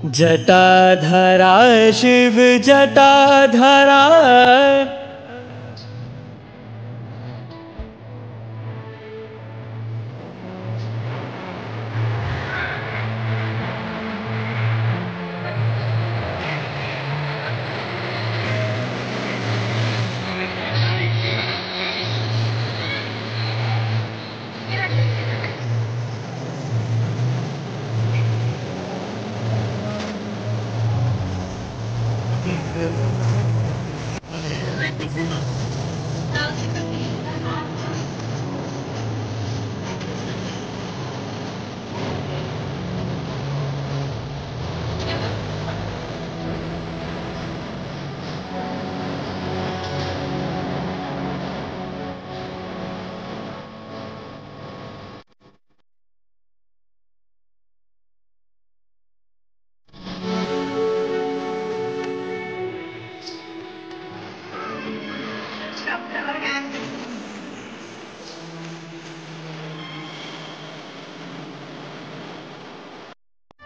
जटाधरा Shiv जटाधरा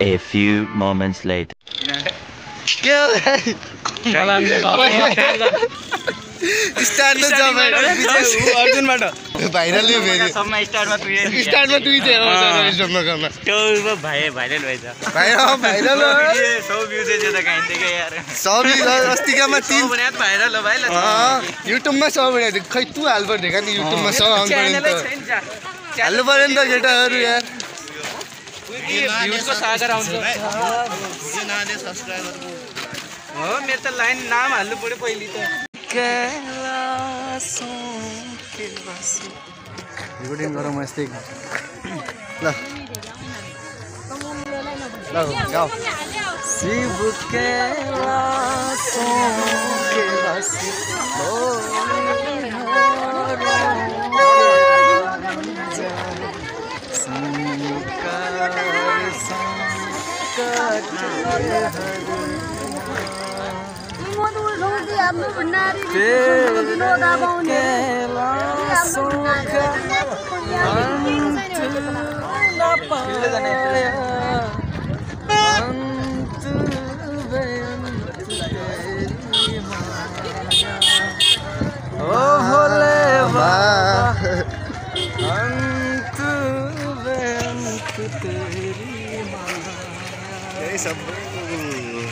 A few moments later. सागर आउँछ हो मेरो त लाइन नाम हाल्नु पर्यो पहिले त रिकर्डिङ गरौँ यस्तै ल ल गाऊ शिव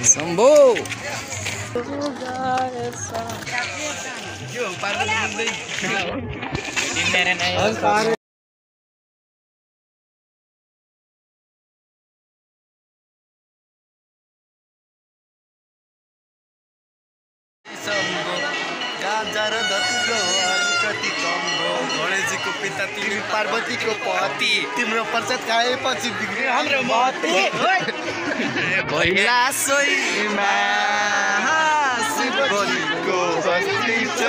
शंभो गणेशजीको पिता तिमी पार्वतीको पति तिम्रो प्रसाद खाएपछि बिग्रियो हाम्रो मती पहिला सोहीमा शिवजीको बस्ती छ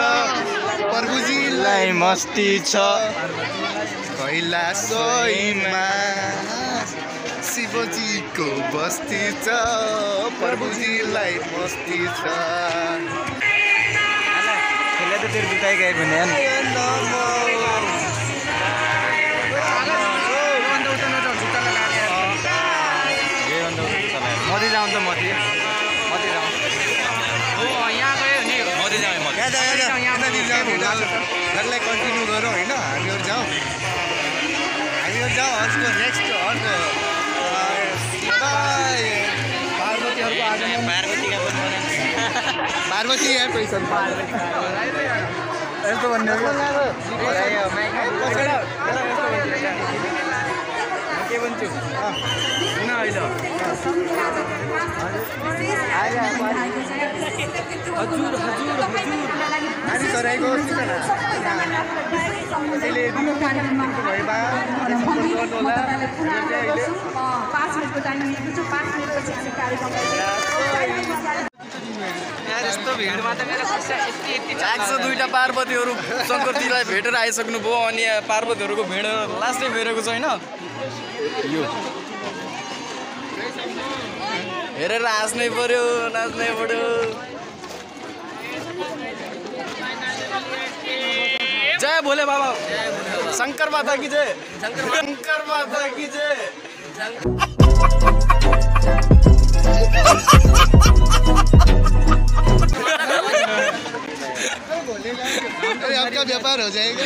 प्रभुजीलाई मस्ती छ पहिला सोहीमा शिवजीको बस्ती छ प्रभुजीलाई मस्ती छ तो तेरे बिताई गए बने मोदी जाऊँ तो मोदी मोदी जाऊँ यहाँ गयो नि मोदी जाऊँ मोदी यसलाई कन्टिन्यू गरौँ हैन हामीहरु जाउँ अर्को नेक्स्ट अर्को पार्वतीहरुको आगमन पार्वतीका पनि पार्वती यार पैसा यस्तो भन्ने हो के भन्छु किन अहिले हजुर हजुर हजुर हामी सराइको त्यसले भएमा सम्पर्क गर्नु होला 5 मिनेटको टाइम लिएको छु 5 मिनेटपछि हामी कार्यक्रम यस्तो भिडमा त मेरो खुट्टा यति 102टा पार्वतीहरु शंकरजीलाई भेटेर आइसक्नु भयो अनि पार्वतीहरुको भिड लास्टै फेरेको छ हैन यो हेरेर हाँस्नै पर्यो नाच्नै पर्यो जय भोले बाबा शंकर माता की जय शंकर माता की जय अरे आपका व्यापार हो जाएगा।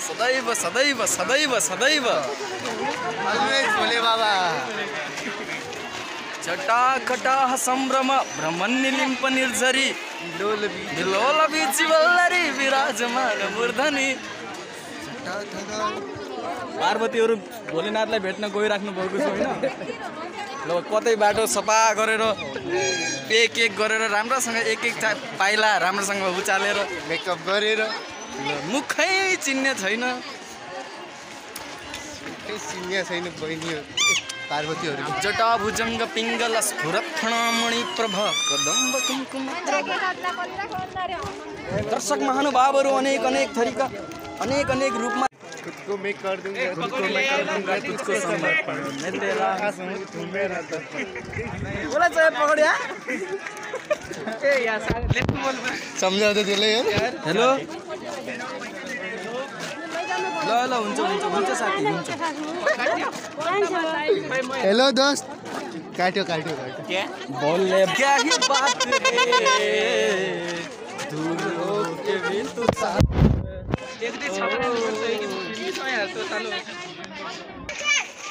सदैव सदैव सदैव सदैव अलवेज भोले बाबा। जटाकटाह सम्भ्रम भ्रमन्निलिम्प निर्झरी विलोल बिचिवल्लरी विराजमान मूर्धनी। पार्वतीहरू भोलेनाथलाई भेट्न गइराख्नु भएको छ होइन। ल कतै बाटो सफा गरेर एक एक गरेर राम्रोसँग एक एक पाइला राम्रोसँग उचालेर मेकअप गरेर मुखै चिन्ने छैन। सिन्या छैन बहिनीहरू पार्वतीहरू। जटा भुजङ्ग पिङ्गल स्फुरत्फणमणि प्रभ कदम्ब कुमकुम। दर्शक महानुभावहरू अनेक अनेक थरीका अनेक अनेक रूपमा खुद को मैं कर दूंगा, खुद को मैं कर दूंगा, तुझको समर्पण मैं तेरा हूँ तू मेरा दर्पण। बोला चाहिँ पकड्या सम्झाउँदै त्यसले यार। हेलो ल ल हुन्छ हुन्छ हुन्छ साथी हुन्छ। हेलो दोस्त काट्यो काट्यो काट्यो क्या बोले क्या ही बात रे दूर हो के भी तू साथ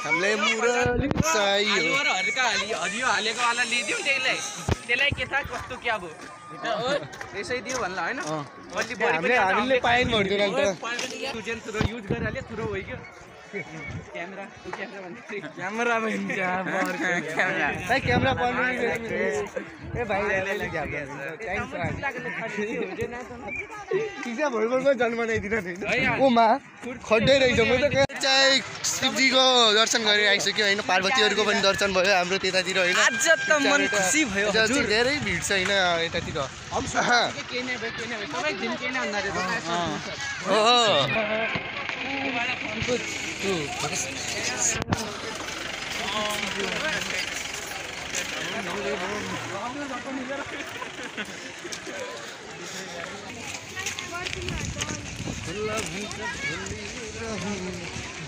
हामीलाई मुरली चाहियो। हरियो हालेको वाला लिदिउँ त्यसलाई के थाहा कस्तो क्या भयो त्यसै दियो भन्ला होइन। हामीले पाइन भन्दैन नि त। तुरो युज गरिहाल्यो तुरो होइन क्यामेरा क्यामेरा भन्छ भाइ क्यामेरा पर्नु ए भाइ पिज्जा भर्खरको जन्म बनाइदिन ओमा खड्डै रहेछ। म त चाहिँ शिवजीको दर्शन गरेर आइसक्यो होइन। पार्वतीहरूको पनि दर्शन भयो हाम्रो त्यतातिर होइन। आज त मन खुसी भयो हजुर। धेरै भिड छ होइन यतातिर।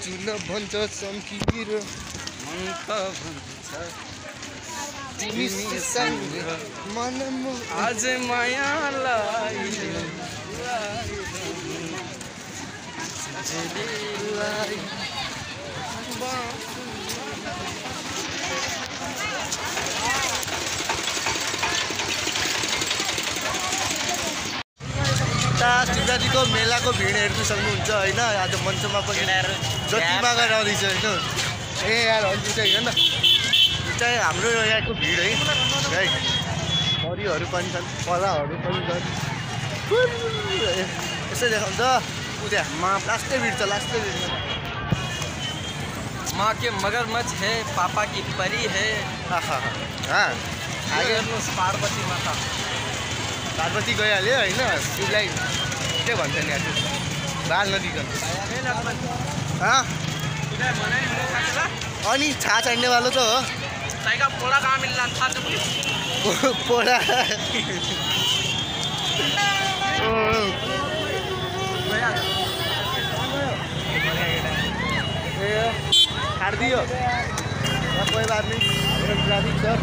जुन भन्छ चम्किर मनमा आज मायालाई शिवरात्रिको मेलाको भिड हेर्नु सक्नुहुन्छ होइन। आज मञ्चमा पनि जति मागेर आउँदैछ होइन। ए यार अन्त चाहिँ होइन चाहिँ हाम्रो यहाँको भिड है है। हरियोहरू पनि छन् पलाहरू पनि छन्। यसै देखाउँछ उता लास्टै भिड छ लास्टै भिड छ। माँ के मगरमच्छ है पापा की परी है। आगे पार्वती माता पार्वती गइहाल्यो होइन। शिवलाई के भन्छ नि आज बाल नदिकन। अनि छाछ हान्ने वालो त हो। पोडा कहाँ मिल्ला थाहा छ पोडा छाडिदियो कोही बात नहीं। ट्राफिक सर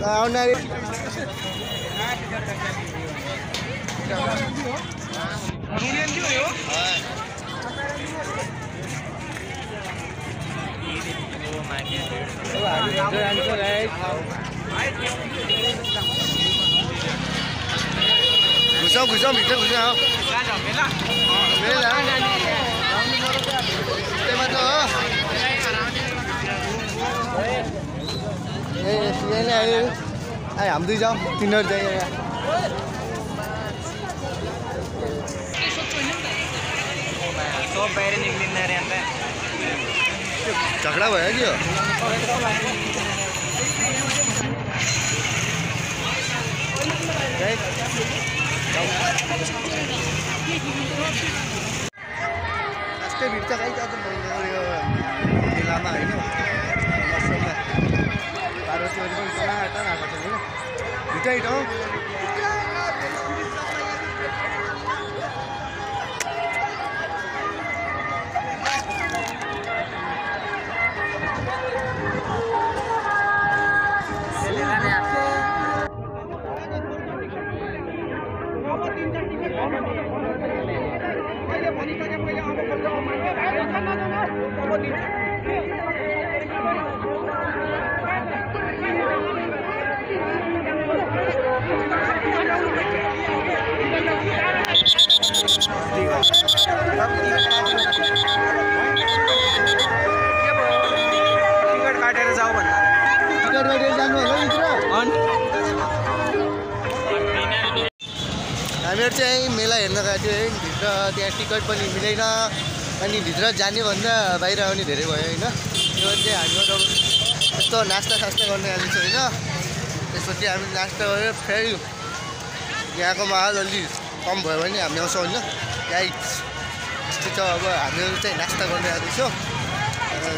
आउने घुसाऊ घुसाऊ भित्र घुसाऊ त्यहीमा त हो। हम दुई जाऊँ तिनीहरू जाइए झगडा भयो कि लास्टै भिड चाहिँ कहीँ जान्छ मेलामा होइन। पार्वतीहरू पनि टनाटन आएको छ होइन। भिटै ठाउँ टिकट काटेर जाऊ भन्दा टिकट काटेर जानु होला भित्र हामीहरू चाहिँ मेला हेर्न गएको थियो है भित्र त्यहाँ टिकट पनि मिलेन अनि भित्र जाने भन्दा बाहिर आउने धेरै भयो होइन त्यो चाहिँ हामीहरू अब यस्तो नास्ता सास्ता गर्ने आएको छ होइन त्यसपछि हामी नास्ता गरेर फेरि यहाँको माहौल अलि कम भयो भने हामी आउँछौँ होइन गाइड यस्तो छ अब हामीहरू चाहिँ नास्ता गर्ने आएको छौँ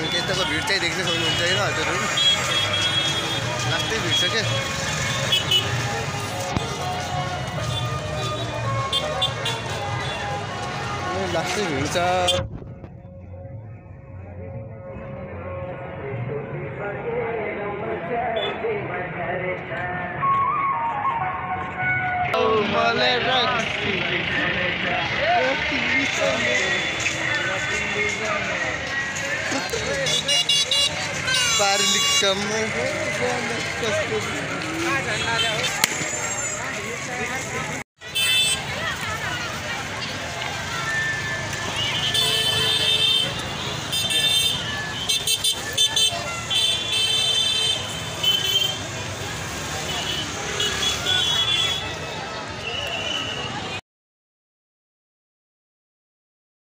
त्यताको भिड चाहिँ देख्न सक्नुहुन्छ होइन हजुरहरू लास्टै भिड छ क्या लास्टै भिड छ पार्लिकम